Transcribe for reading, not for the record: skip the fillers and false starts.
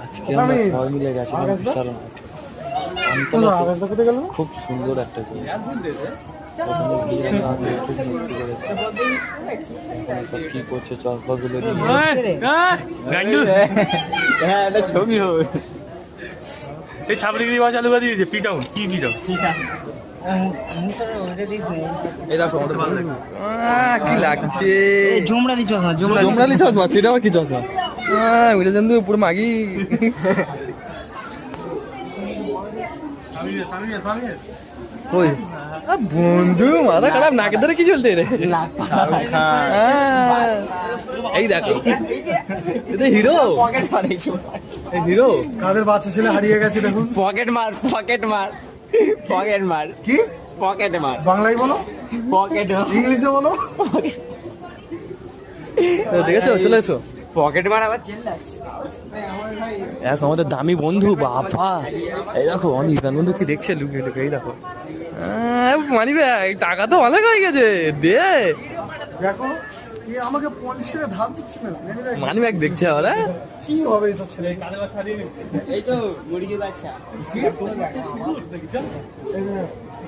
আজকে আমরা সবাই মিলে গেছিলাম বিশাল মাঠ। খুব সুন্দর একটা জায়গা। ওখানে গিয়ে আজকে খুব মস্তি করেছে। এখানে সব কি করছে চশমাগুলো ছবি হবে। এই ছাপড়িগিরি বা চালু করে দিয়েছে পিটাউন কি পিটাউন কি লাগছে জমরালি চশমা জমরালি চশমা, সেটা আবার কি চশমা? ওইটা জানতো পুরো মাগি। ওই বন্ধু মাথা খারাপ, নাকের ধরে কি চলতে রে? এই দেখো এটা হিরো, হিরো। কাদের বাচ্চা ছেলে হারিয়ে গেছে দেখুন। পকেট মার পকেট মার পকেট মার কি পকেট মার বাংলায় বলো, পকেট ইংলিশে বলো। দেখেছো, চলে এসো। পকেট মার আবার চিল্লাচ্ছে। এক আমাদের দামি বন্ধু, বাবা এই দেখো অনির্বাণ বন্ধু কি দেখছে লুকিয়ে লুকিয়ে। এই দেখো মানি ভাই, টাকা তো অনেক হয়ে গেছে, দে। দেখো এ আমাকে 50 টাকা ধার দিচ্ছে না, মানি ব্যাগ দেখছে ওরা। কি হবে এইসব ছেলে? এই তো মুরগি বাচ্চা। কি?